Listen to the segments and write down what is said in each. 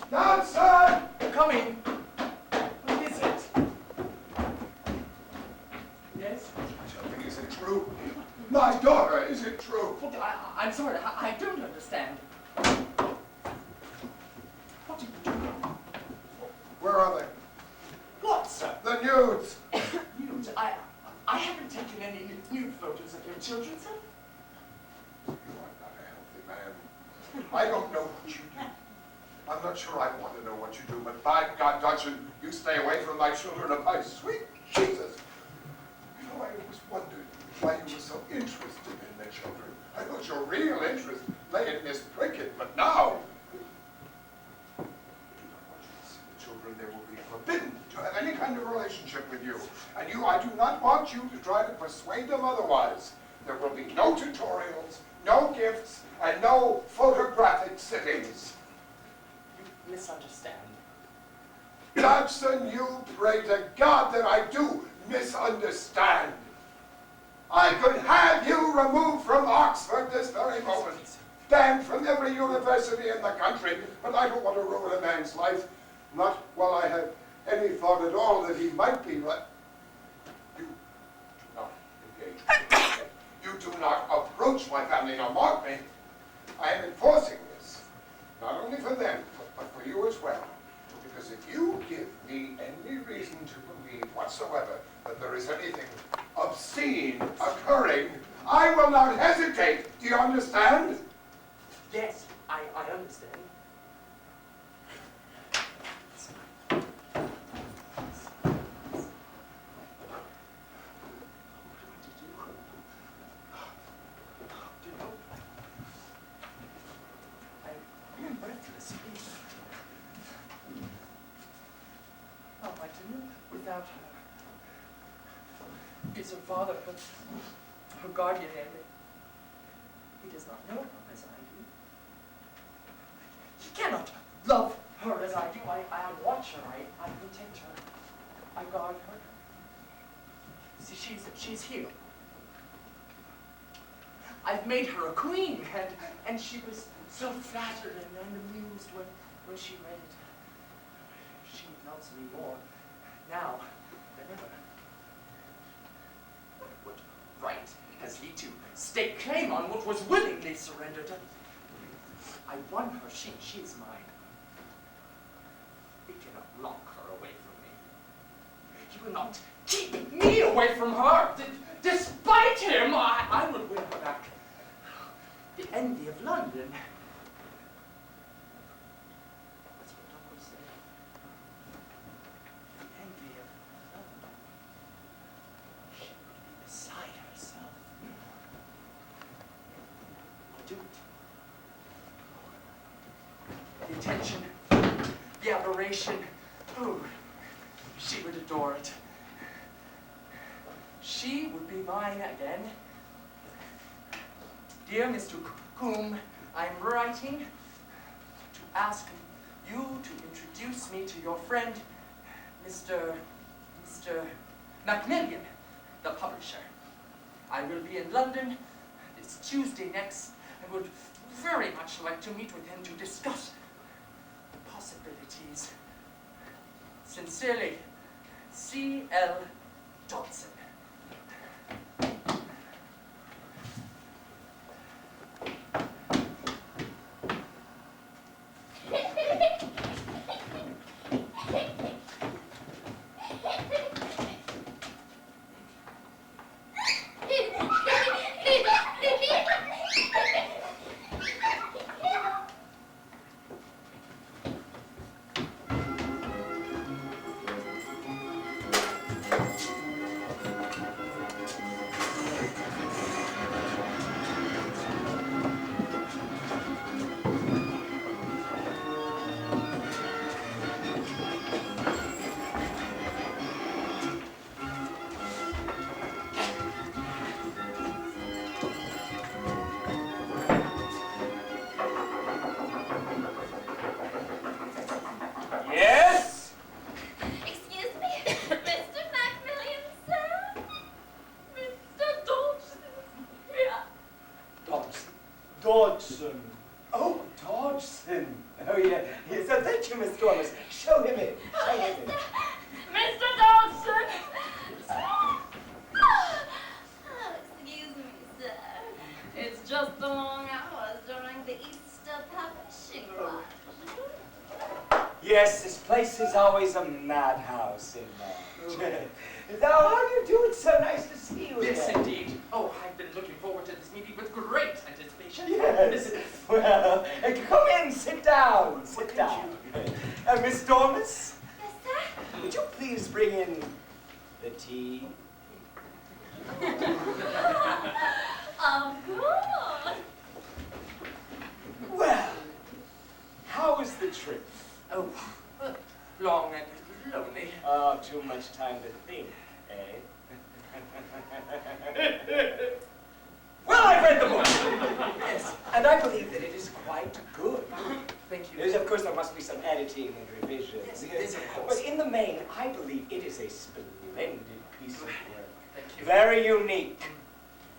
Nancy! Coming. What is it? Yes? Is it true? My daughter, is it true? Well, I'm sorry, I don't understand. What did you do? Where are they? What, sir? The nudes! Nudes? I haven't taken any nude photos of your children, sir. You are not a healthy man. I don't know what you do. I'm not sure I want to know what you do, but by God, Dodson, you stay away from my children of my sweet Jesus. You know, I always wondered why you were so interested in the children. I thought your real interest lay in Miss Prickett, but now I do not want you to see the children. They will be forbidden to have any kind of relationship with you. And I do not want you to try to persuade them otherwise. There will be no tutorials, no gifts, and no photographic sittings. You misunderstand. Dodson, you pray to God that I do misunderstand. I could have you removed from Oxford this very moment, banned from every university in the country, but I don't want to ruin a man's life, not while I have any thought at all that he might be like. You do not engage with me. You do not approach my family. Now mark me. I am enforcing this, not only for them, but for you as well. Because if you give me any reason to believe whatsoever that there is anything obscene occurring, I will not hesitate. Do you understand? Yes, I understand. Without her. Is her father her guardian, and he does not know her as I do. He cannot love her as I do. I watch her, I protect her, I guard her. See, she's here. I've made her a queen, and she was so flattered and amused when she read it. She loves me more now than ever. What right has he to stake claim on what was willingly surrendered? I won her, she is mine. He cannot lock her away from me. He will not keep me away from her. Despite him, I will win her back. The envy of London. That's what Uncle said. Beside herself. I'll do it. The attention, the adoration. Oh, she would adore it. She would be mine again. Dear Mr. Coombe, I'm writing to ask you to introduce me to your friend, Mr. Macmillan, the publisher. I will be in London this Tuesday next and would very much like to meet with him to discuss the possibilities. Sincerely, C.L. Dodson. Dodson. Oh, Dodgson. Oh, yeah. So thank you, Miss Thomas. Show him in. Show him in. Mr. Dodgson! Excuse me, sir. It's just the long hours during the Easter publishing rush. Yes, this place is always a madhouse in March. Now, how do you do? It's so nice to see you Yes, again. indeed. Oh, I've been looking forward to this meeting with great anticipation. Yes. Well, come in, sit down. Sit Thank down. Miss Dormas, Yes, sir? would you please bring in the tea? Of course. Well, how was the trip? Oh, long and lonely. Oh, too much time to think, eh? Well, I've read the book. Yes, and I believe that it is quite good. Thank you. Of course, there must be some editing and revision. Yes, it is, of course. But in the main, I believe it is a splendid piece of work. Thank you. Very unique.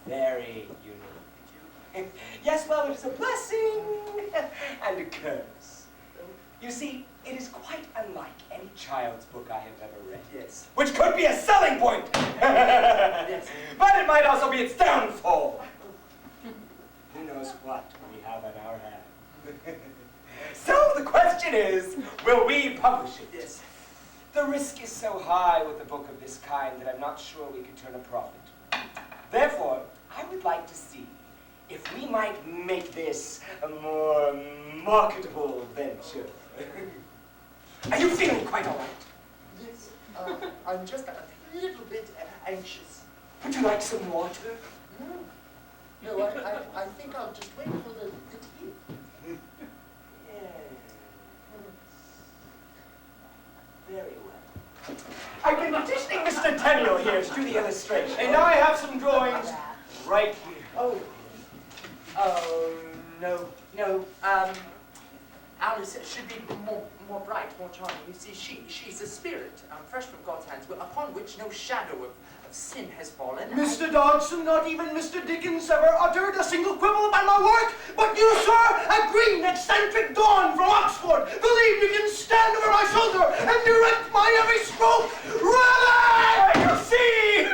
Very unique. Yes, well, it is a blessing and a curse. You see, it is quite unlike any child's book I have ever read. Yes. Which could be a selling point. Yes. But it might also be its downfall. Who knows what we have in our hand. So the question is, will we publish it? Yes. The risk is so high with a book of this kind that I'm not sure we could turn a profit. Therefore, I would like to see if we might make this a more marketable venture. Are you feeling quite all right? Yes. I'm just a little bit anxious. Would you like some water? No, I think I'll just wait for the tea. Very well. I've been petitioning Mr. Tenniel here to do the illustration. And I have some drawings right here. Oh, no. Alice should be more bright, more charming. You see, she's a spirit, fresh from God's hands, upon which no shadow of sin has fallen. Mr. Dodgson, not even Mr. Dickens ever uttered a single quibble about my work, but you, sir, a green, eccentric dawn from Oxford, believe you can stand over my shoulder and direct my every stroke. Rather, You see,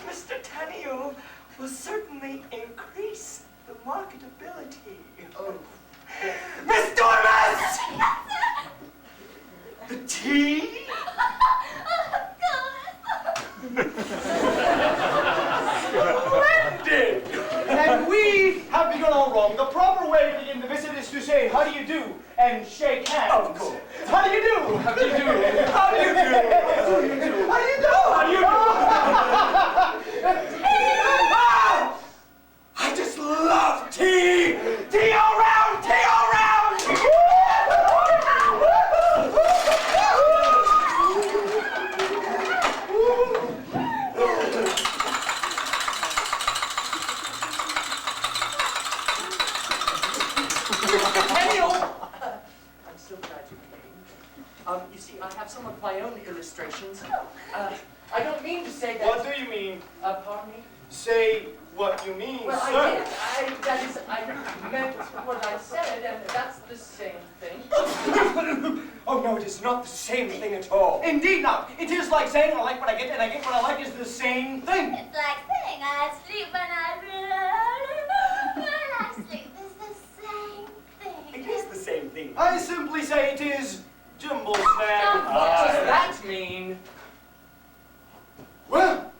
Mr. Tenniel will certainly increase the marketability. Oh, Miss Dormas! The tea? Splendid! and we have begun all wrong. The proper way to begin the visit is to say, how do you do, and shake hands. Of course. How do you do? How do you do? How do you do? How do you do? How do you do? Ah! I just love tea! Tea all round! Tea all round! I'm so glad you came. You see, I have some of my own illustrations. I don't mean to say that... What do you mean? Pardon me? Say what you mean, Well, sir. I did. I meant what I said, and that's the same thing. Oh no, it is not the same thing at all. Indeed not. It is like saying I like what I get and I get what I like is the same thing. It's like saying I sleep when I sleep. It's the same thing. It is the same thing. I simply say it is jumble What snag. does that mean? Well,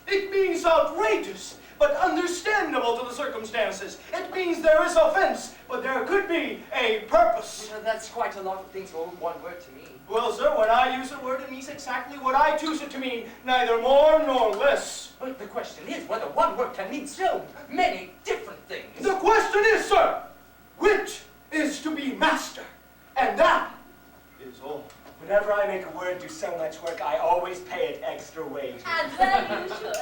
it means outrageous, but understandable to the circumstances. It means there is offense, but there could be a purpose. That's quite a lot of things for one word to mean. Well, sir, when I use a word, it means exactly what I choose it to mean, neither more nor less. But the question is whether one word can mean so many different things. The question is, sir, which is to be master? And that is all. Whenever I make a word do so much work, I always pay it extra wages. And well you should.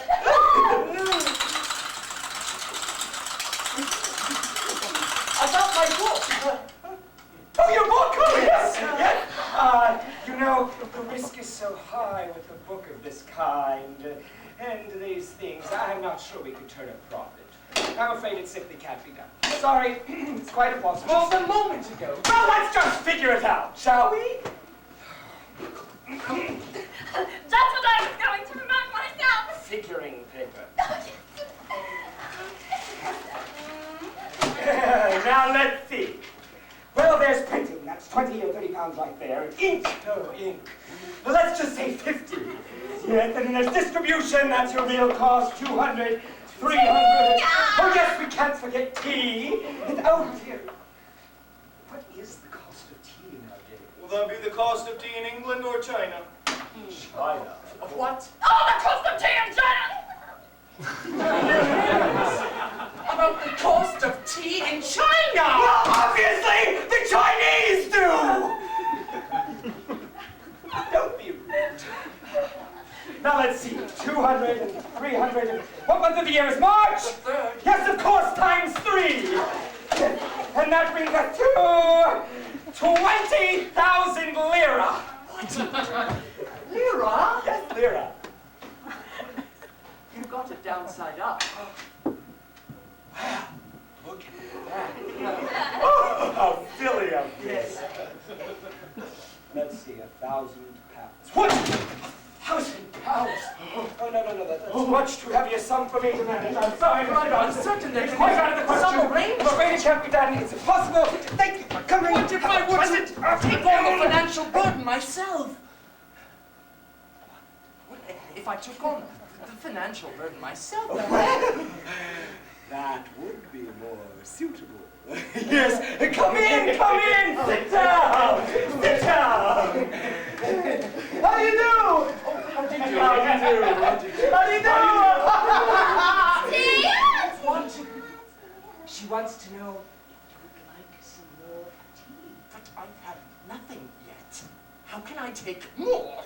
About my book. Oh, your book! Oh, yes! Yes! You know, the risk is so high with a book of this kind, and these things, I'm not sure we could turn a profit. I'm afraid it simply can't be done. Sorry, it's quite impossible. Just a moment ago. Well, let's just figure it out, shall we? That's what I was going to remark myself. Figuring paper. Oh, Now let's see. Well, there's printing. That's 20 or 30 pounds right there. And ink. Oh, ink. Well, let's just say 50. Yes, and then there's distribution. That's your real cost. 200, 300. Oh, yes, we can't forget tea. And, oh, dear. What is the cost of tea nowadays? Will that be the cost of tea in England or China? China. What? Oh, the cost of tea in China! About the cost of tea in China! Well, obviously, the Chinese do! Don't be rude. Now let's see, 200 and 300 and... What month of the year is March? The third. Yes, of course, times 3. And that brings us to 20,000 lira. Lira? Yes, lira. You got it downside up. Look at that. Oh, how silly of me. Yes. Let's see, 1,000 pounds. What? 1,000 pounds? Oh, no, that's much too heavy a sum for me to manage. I'm sorry, Mr. Johnson. Certain It's quite out of the question. Some arrangement. I'm afraid it can't be done. It's impossible. Thank you for coming. What if I were to take all the financial burden myself? What if I took on the financial burden myself? That would be more suitable. Yes, come in. Sit down. How do you do? How do you do? She wants to know if you would like some more tea. But I've had nothing yet. How can I take more?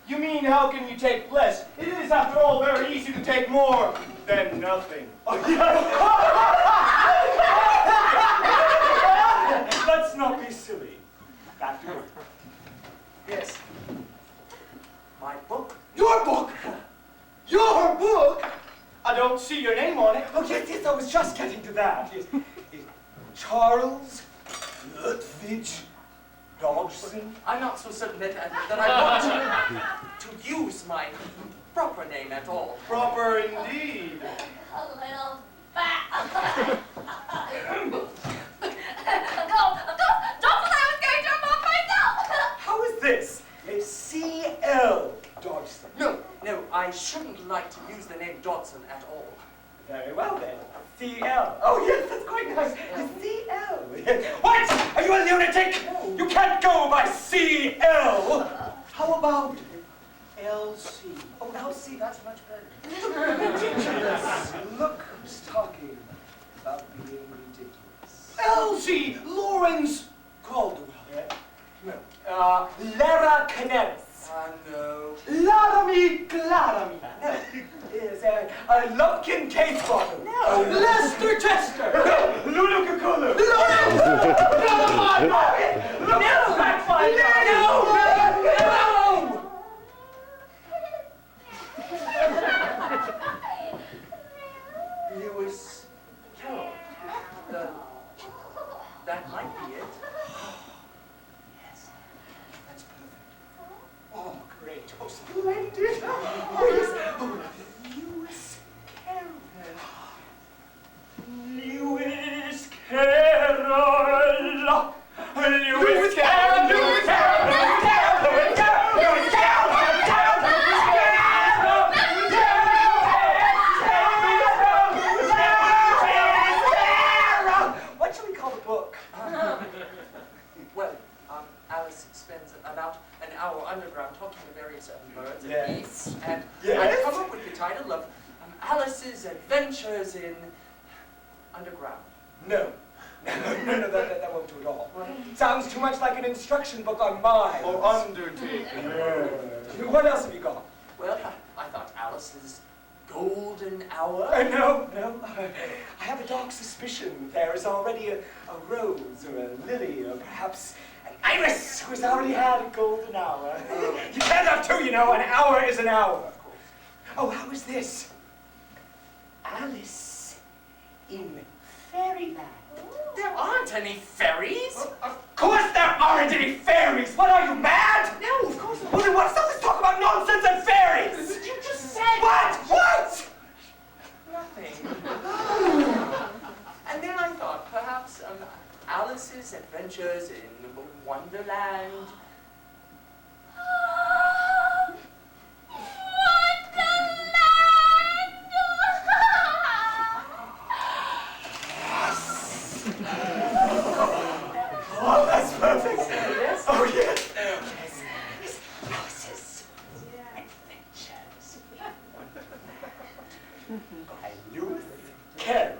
You mean, how can you take less? It is, after all, very easy to take more than nothing. Let's not be silly. Back to work. Yes. My book. Your book? Your book? I don't see your name on it. Oh, yes, I was just getting to that. Yes. Charles Ludwig Dodgson. I'm not so certain that I want to use my proper name at all. Proper indeed. A little fat. No, that's what I was going to remark myself. How is this? A C.L. Dodgson. No, I shouldn't like to use the name Dodson at all. Very well then. C.L. Oh yes, that's quite nice. C.L. What? Are you a lunatic? You can't go by C.L. How about L.C.? Oh, Elsie, that's much better. Ridiculous. Look who's talking about being ridiculous. Elsie Lawrence Caldwell. No. Lara Canaris. No. Laramie Claramy. No. Is a Lumpkin case bottle. No. Lester Chester. No. Lulu Kakulu. No. Lewis Caroll. That might be it. Yes. That's perfect. Oh, great. Oh, splendid. Oh, yes. Oh, Lewis Caroll. Lewis Caroll. Lewis Caroll. Lewis Caroll. Lewis Caroll. Lewis Caroll. Lewis Caroll. What shall we call the book? Well, Alice spends about an hour underground talking to various birds and Yes. beasts, and Yes. I come up with the title of Alice's Adventures in Underground. No, that won't do at all. Sounds too much like an instruction book on mine. Or undertaking. What else have you got? Well, I thought Alice's Golden Hour. No. I have a dark suspicion there is already a rose or a lily or perhaps an iris who's already had a golden hour. You can't have two, you know. An hour is an hour. Oh, how is this? Alice in fairyland. There aren't any fairies. Of course there aren't any fairies! What are you, mad? No, of course not. Well, then what's all this talk about nonsense and fairies? You just said... What? What? Nothing. And then I thought perhaps Alice's Adventures in Wonderland. Oh, that's perfect. Yes? Oh, yes. Yes. Alice's Adventures. By Lewis Caroll.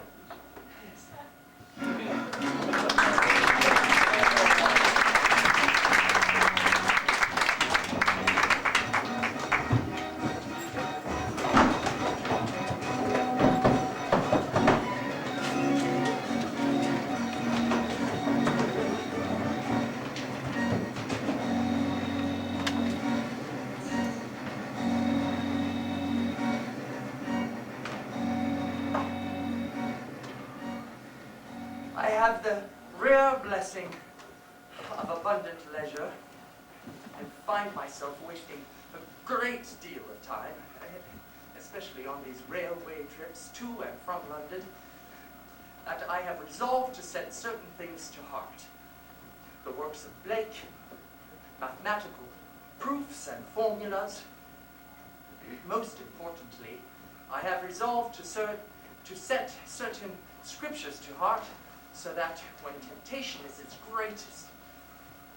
I have the rare blessing of abundant leisure and find myself wasting a great deal of time, especially on these railway trips to and from London, that I have resolved to set certain things to heart. The works of Blake, mathematical proofs and formulas. Most importantly, I have resolved to set certain scriptures to heart, so that when temptation is its greatest,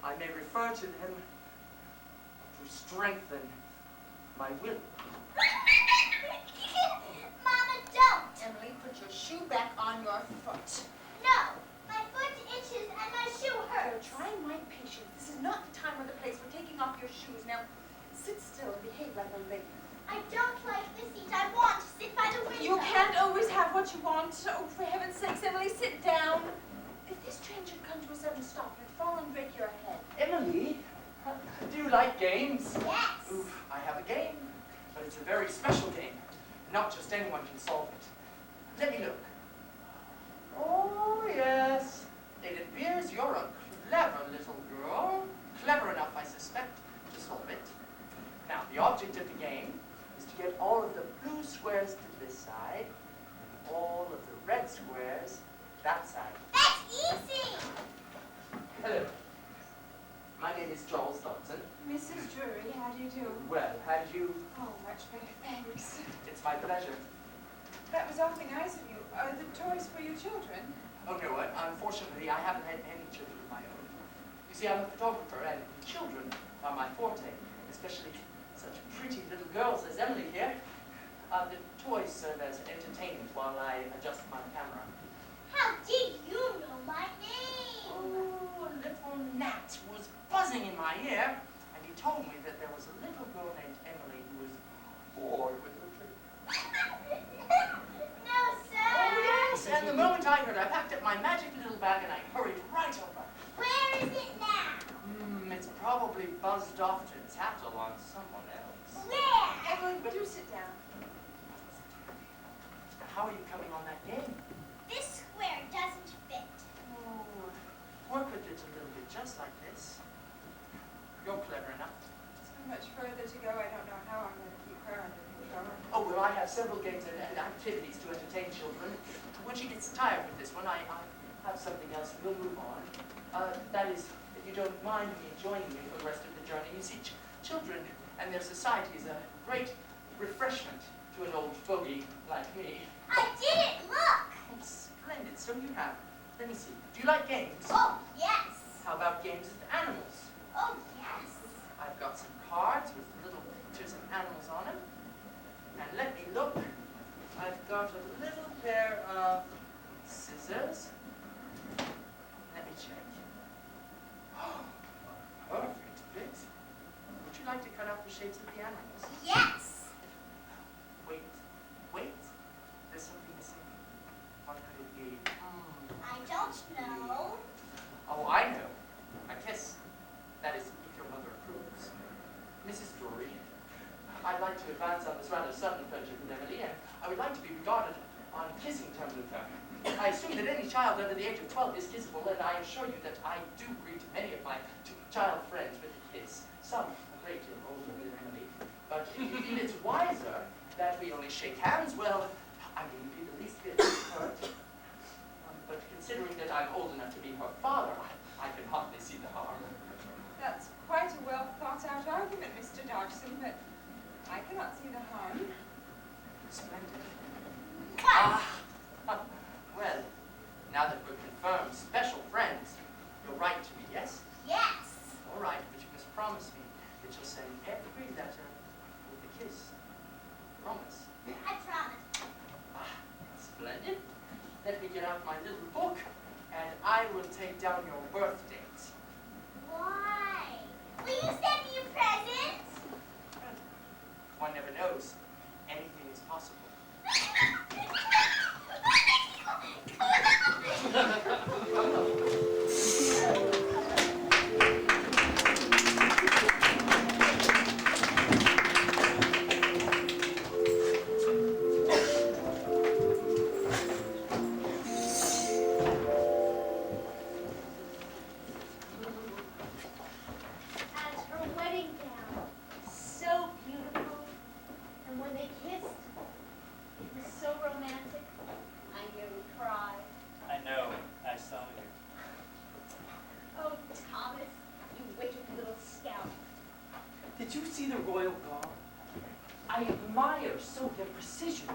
I may refer to them to strengthen my will. Mama, don't! Emily, put your shoe back on your foot. No! My foot itches and my shoe You're hurts. trying my patience. This is not the time or the place for taking off your shoes. Now, sit still and behave like a lady. I don't like the seat. I want to sit by the window. You can't always have what you want. Oh, for heaven's sakes, Emily, sit down. If this train should come to a sudden stop, you'd fall and break your head. Emily, do you like games? Yes. Ooh, I have a game, but it's a very special game. Not just anyone can solve it. Let me look. Oh, yes. It appears you're a clever little girl. Clever enough, I suspect, to solve it. Now, the object of the game is to get all of the blue squares to this side, and all of the red squares that side. That's easy. Hello. My name is Charles Dodson. Mrs. Drury, how do you do? Well, had you... Oh, much better, thanks. It's my pleasure. That was awfully nice of you. Are the toys for your children? Oh, no, unfortunately, I haven't had any children of my own. You see, I'm a photographer, and children are my forte, especially such pretty little girls as Emily here. The toys serve as entertainment while I adjust my camera. How did you know my name? Oh, a little gnat was buzzing in my ear, and he told me that there was a little girl named Emily who was bored with the trip. No, sir. Oh, yes, and the moment I heard, I packed up my magic little bag and I hurried right over. Where is it now? It's probably buzzed off to tattle on someone else. Where? Emily, do sit down. How are you coming on that game? This square doesn't fit. Oh, work with it a little bit, just like this. You're clever enough. So much further to go, I don't know how I'm going to keep her under control. Oh, well, I have several games and activities to entertain children. When she gets tired with this one, I have something else. We'll move on. That is, if you don't mind me joining you for the rest of the journey. You see, children and their society is a great refreshment to an old fogey like me. I didn't look. Oh, splendid. So you have. Let me see. Do you like games? Oh, yes. How about games with animals? Oh, yes. I've got some cards with little pictures of animals on them. And let me look. I've got a little pair of scissors. Let me check. Oh, perfect fit. Would you like to cut out the shapes of the animals? Yes. Wait. There's something missing. What could it be? I don't know. Oh, I know. A kiss. That is, if your mother approves. Mrs. Drury, I'd like to advance on this rather sudden friendship with Emily, and I would like to be regarded on kissing terms with her. I assume that any child under the age of 12 is kissable, and I assure you that I do greet many of my child friends with a kiss. Some a great deal older than Emily. But if you feel it's wiser that we only shake hands, well, I wouldn't be the least bit hurt. But considering that I'm old enough to be her father, I can hardly see the harm. That's quite a well thought out argument, Mr. Dodgson, but I cannot see the harm. Splendid. Well, now that we're confirmed special friends, you're right to me, yes? Yes. All right, but you must promise me that you'll send every letter with a kiss. Promise. I promise. Splendid. Let me get out my little book, and I will take down your birth dates. Why? Will you send me a present? One never knows. Anything is possible. And her wedding gown, so beautiful. And when they kissed, it was so romantic. I nearly cried. I know. I saw you. Oh, Thomas, you wicked little scout. Did you see the royal guard? I admire so their precision.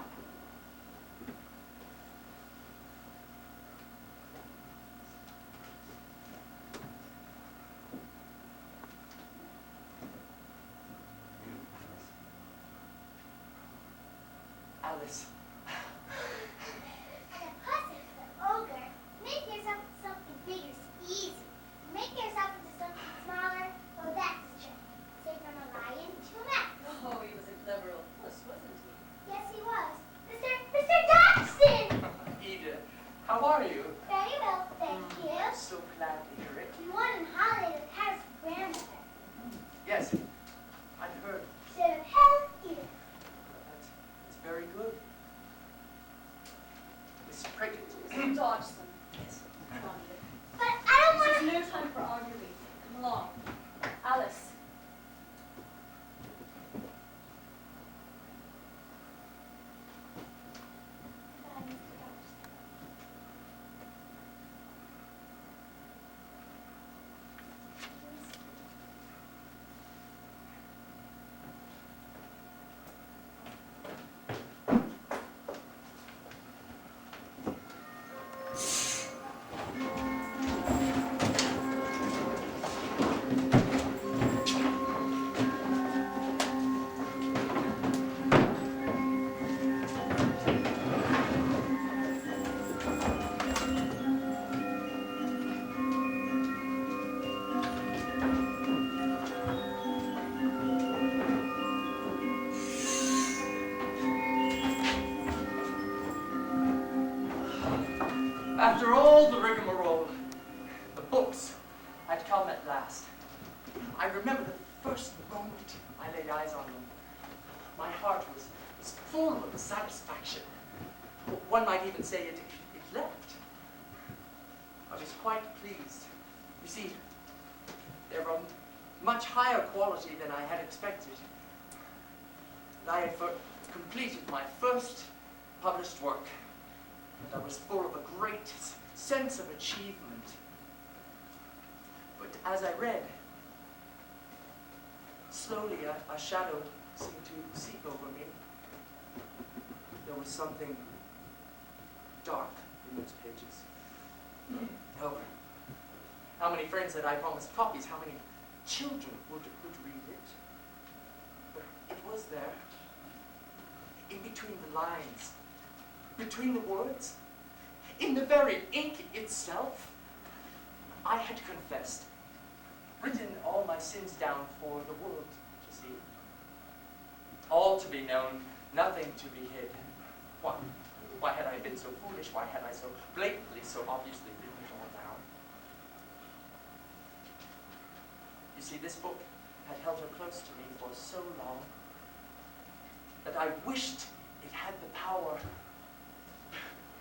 Alice. And a pussy, the ogre, make yourself into something bigger is easy. Make yourself into something smaller, well, that's the trick. Say from a lion to a mouse. Oh, he was a clever old puss, wasn't he? Yes, he was. Mr. Dodgson! Edith, how are you? Very well, thank you. I'm so glad to hear it. You won on holiday with Harris' grandmother. Yes, I've heard. Should have held Edith. That's very good. Miss Prickett. Mr. Dodgson. Yes. Come on, Dick. But I don't want There's no time for arguing. Come along. Alice. Goodbye, Mr. Dodgson. After all the rigmarole, the books had come at last. I remember the first moment I laid eyes on them. My heart was full of satisfaction. One might even say it leapt. I was quite pleased. You see, they were of much higher quality than I had expected. I had completed my first published work, and I was full of a great sense of achievement. But as I read, slowly a shadow seemed to seep over me. There was something dark in those pages. Oh, how many friends had I promised copies? How many children would read it? But it was there, in between the lines, between the words, in the very ink itself. I had confessed, written all my sins down for the world to see. All to be known, nothing to be hid. Why had I been so foolish? Why had I so blatantly, so obviously written it all down? You see, this book had held her close to me for so long that I wished it had the power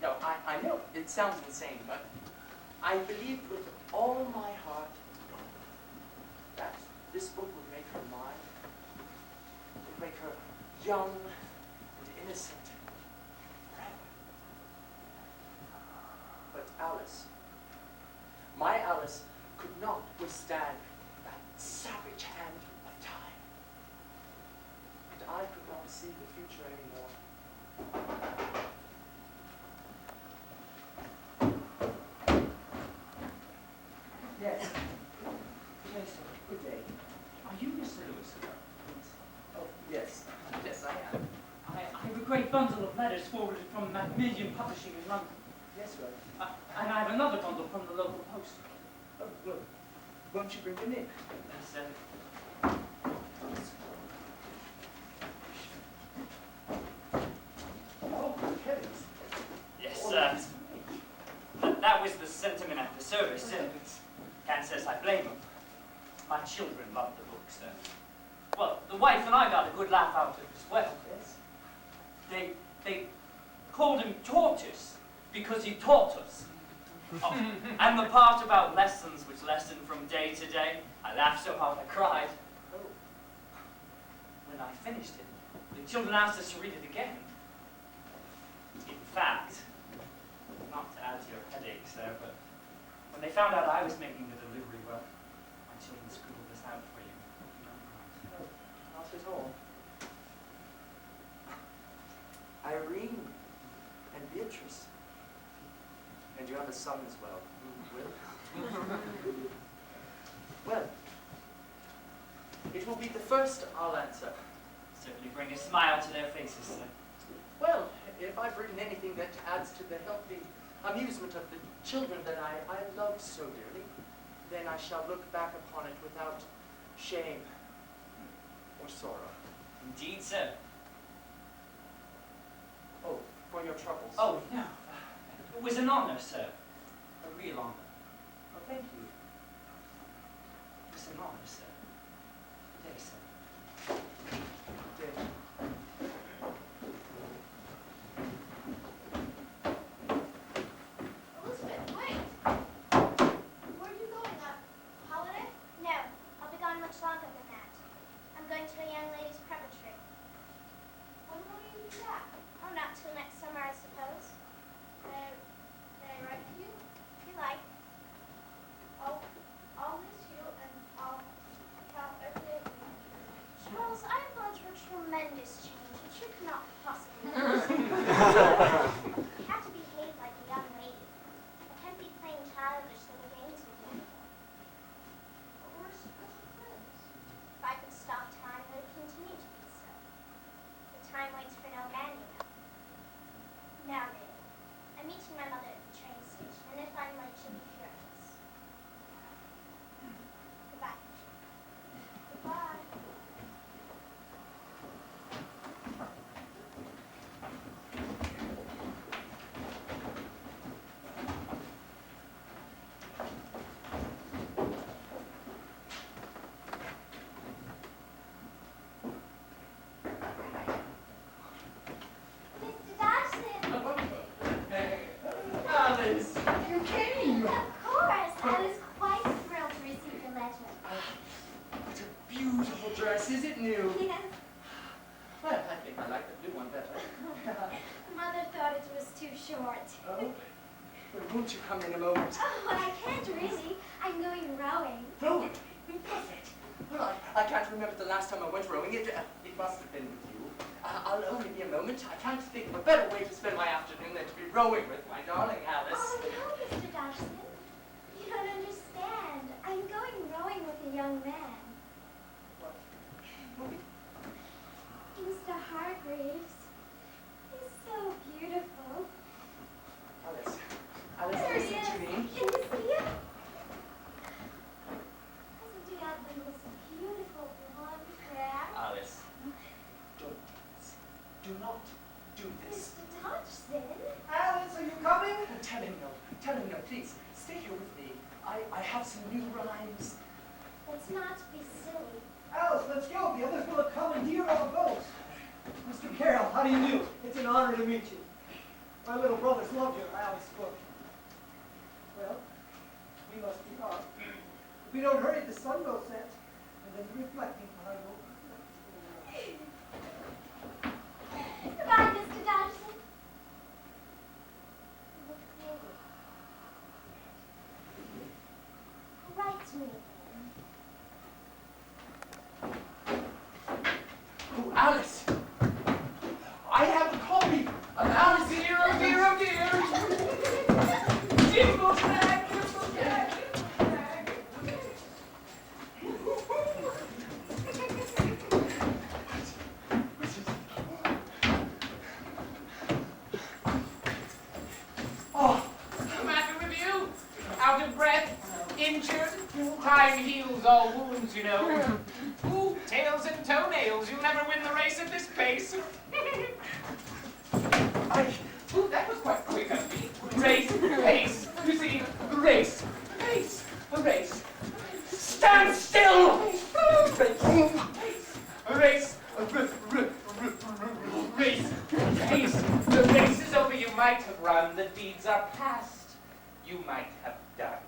No, I know it sounds insane, but I believe with all my heart that this book would make her mine, would make her young and innocent forever. But Alice, my Alice, could not withstand that savage hand of time. And I could not see the future anymore. Yes. Yes, sir. Good day. Are you Mr. Lewis Caroll? Oh, yes. Yes, I am. I have a great bundle of letters forwarded from Macmillan Publishing in London. Yes, sir. And I have another bundle from the local post. Oh, well, won't you bring them in? Yes, sir. Oh, heavens. Yes, All sir. this for me. That was the sentiment at the service, and can't say I blame them. My children loved the book, sir. Well, the wife and I got a good laugh out of it as well. Yes. They called him Tortoise because he taught us. Oh, and the part about lessons which lessened from day to day, I laughed so hard I cried. Oh, When I finished it, the children asked us to read it again. In fact, not to add to your headache, sir, but when they found out I was making the delivery, well, my children scribbled this out for you. no, not at all. Irene and Beatrice. And you have a son as well, Will. Well, it will be the first I'll answer. Certainly bring a smile to their faces, sir. Well, if I've written anything that adds to the healthy amusement of the children that I love so dearly, then I shall look back upon it without shame or sorrow. Indeed, sir. Oh, for your troubles. Oh, no. It was an honor, sir. A real honor. Oh, thank you. It was an honor, sir. Good day, sir. Good day. Elizabeth, wait. Where are you going? A holiday? No, I'll be gone much longer than that. I'm going to a young ladies' preparatory. When will you be back? Oh, not till next summer, I suppose. May I write to you? If you like. I'll miss you and I'll count every day. Charles, I have gone through a tremendous change, which you cannot possibly understand. You have to behave like a young lady. I can't be playing childish little games with you. But we're special friends. If I could stop time, it would continue to be so. But time waits for no man, you know. Now, David, I'm meeting my mother at the train station, and if I'm late, she'll be furious. Goodbye. Goodbye. Mr. Dodgson! Alice, you came! Of course! I was quite thrilled to receive your letter. What a beautiful dress. Is it new? Yes. Well, I think I like the blue one better. Mother thought it was too short. Oh, but won't you come in a moment? Oh, well, I can't really. I'm going rowing. Rowing? Perfect. Well, I can't remember the last time I went rowing. It must have been with you. I'll only be a moment. I can't think of a better way to spend my afternoon than to be rowing with my darling Alice. Oh, no, Mr. Dodgson. You don't understand. I'm going rowing with a young man. Mr. Hargreaves. He's so beautiful. Alice, There he listen is. to me. Can you see him? Hasn't he got the most beautiful blonde hair? Alice, do not do this. Mr. Dodgson? Alice, are you coming? Tell him no. Tell him no, please. Stay here with me. I have some new rhymes. Let's not be silly. Alice, let's go. The others will commandeer our boats. Mr. Carroll, how do you do? It's an honor to meet you. My little brothers love your Alice book. Well, we must be off. If we don't hurry, the sun will set, and then the reflecting part will. Goodbye, Mr. Dodgson. Look beautiful. Write to me again. Oh, Alice! I have a copy of Alice, dear, oh dear, oh dear! Jingle bag, jingle bag, jingle bag. Oh, what's the matter with you? Out of breath? Injured? Time heals all wounds, you know. Ooh, tails and toenails, you'll never win the race at this pace. Ooh, that was quite quick of me. Race, pace, you see, race, pace, race. Stand still! Race, race, pace. The race is over, you might have run, the deeds are past, you might have done.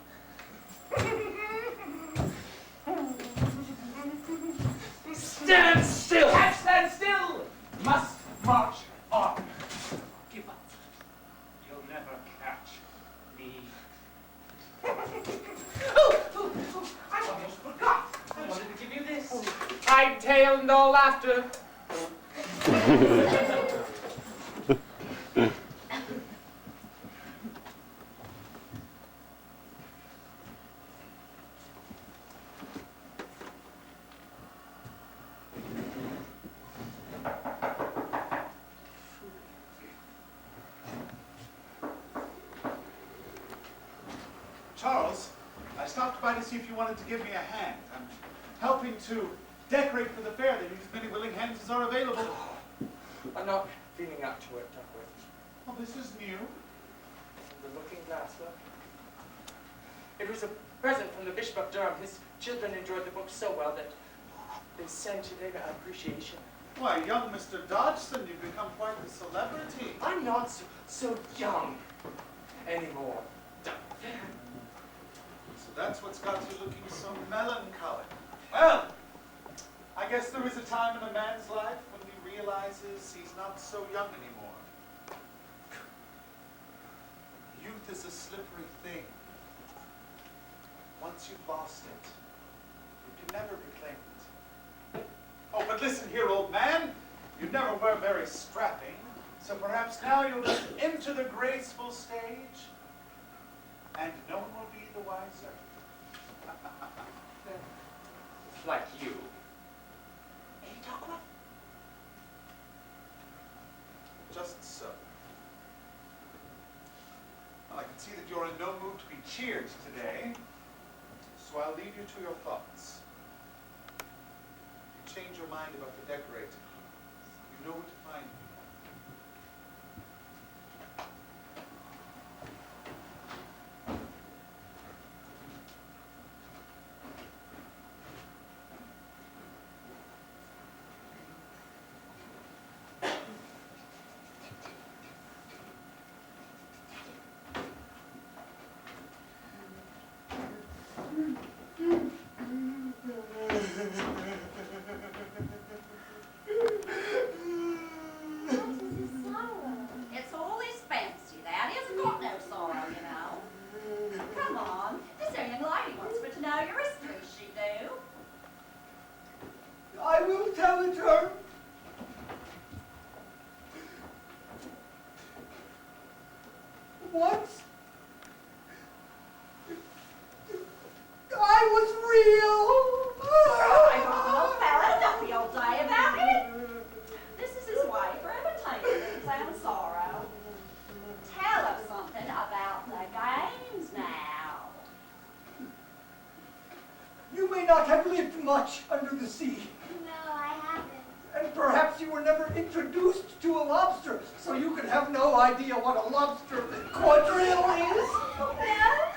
Stand still! Have stand still! Must march on. Give up. You'll never catch me. Oh, I almost forgot. I wanted to give you this. I'd tail and all laughter. Charles, I stopped by to see if you wanted to give me a hand. I'm helping to decorate for the fair. They need as many willing hands as are available. I'm not feeling up to it, Duckworth. Well, this is new. The looking glass, look. It was a present from the Bishop of Durham. His children enjoyed the book so well that they sent today an appreciation. Why, young Mr. Dodgson, you've become quite the celebrity. I'm not so young anymore. So that's what's got you looking so melancholy. Well, I guess there is a time in a man's life when he realizes he's not so young anymore. Youth is a slippery thing. Once you've lost it, you can never reclaim it. Oh, but listen here, old man. You never were very strapping, so perhaps now you'll just enter the graceful stage, and no one will be the wiser. Like you. Hey, Duckworth. Just so. Well, I can see that you're in no mood to be cheered today, so I'll leave you to your thoughts. If you change your mind about the decorating, you know where to find me. It's all this fancy that isn't got no sorrow, you know. Come on, this young lady wants for to know your history, she do. I will tell it her. Once, I was real. I don't fella, don't be all day about it. This is his way for imitating his own sorrow. Tell us something about the games now. You may not have lived much under the sea, No, I haven't. and perhaps you were never introduced to a lobster, so you could have no idea what a lobster quadrille is. Well,